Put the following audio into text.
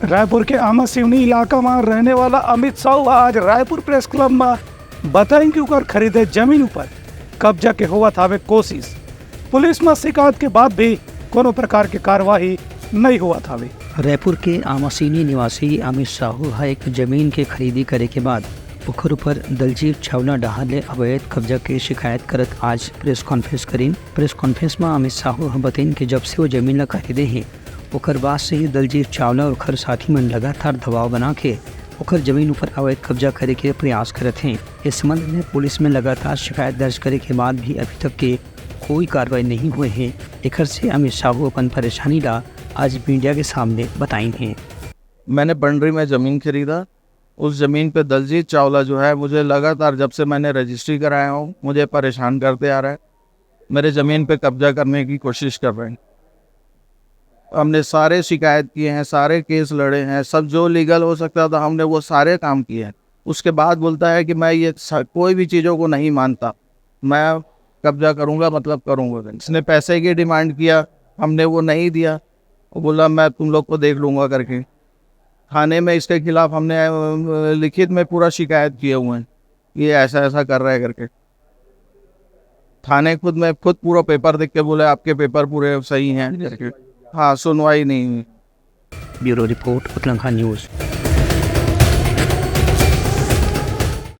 रायपुर के आमा सिवनी इलाका में रहने वाला अमित साहू आज रायपुर प्रेस क्लब में बताएंगे ऊपर खरीदे जमीन पर कब्जा के हुआ था वे कोशिश। पुलिस में शिकायत के बाद भी कोनो प्रकार की कार्यवाही नहीं हुआ था वे। रायपुर के आमासीनी निवासी अमित साहू एक जमीन के खरीदी करे के बाद ओकर ऊपर दलजीत छावला डहार ले अवैध कब्जा के शिकायत करत आज प्रेस कॉन्फ्रेंस करीन। प्रेस कॉन्फ्रेंस में अमित साहू बताइन कि जब से वो जमीन ला खरीदे हैं ओकर बाद से ही दलजीत छावला और ओकर साथी मन लगातार दबाव बना के ओकर जमीन ऊपर अवैध कब्जा करे के प्रयास करत हैं। इस संबंध में पुलिस में लगातार शिकायत दर्ज करे के बाद भी अभी तक के कोई कार्रवाई नहीं हुए हैं। एकर से अमित साहू अपन परेशानी ला आज मीडिया के सामने बताई हैं। मैंने बंडरी में ज़मीन खरीदा। उस ज़मीन पे दलजीत चावला जो है मुझे लगातार जब से मैंने रजिस्ट्री कराया हूँ मुझे परेशान करते आ रहा है। मेरे ज़मीन पे कब्जा करने की कोशिश कर रहे हैं। हमने सारे शिकायत किए हैं, सारे केस लड़े हैं, सब जो लीगल हो सकता था हमने वो सारे काम किए हैं। उसके बाद बोलता है कि मैं ये कोई भी चीज़ों को नहीं मानता, मैं कब्जा करूँगा मतलब करूँगा। इसने पैसे की डिमांड किया, हमने वो नहीं दिया। वो बोला मैं तुम लोग को देख लूँगा करके। थाने में इसके खिलाफ हमने लिखित में पूरा शिकायत किए हुए हैं, ये ऐसा ऐसा कर रहा है करके। थाने खुद पूरा पेपर देख के बोले आपके पेपर पूरे सही हैं करके। हाँ, सुनवाई नहीं हुई। Bureau report Uttarakhand news.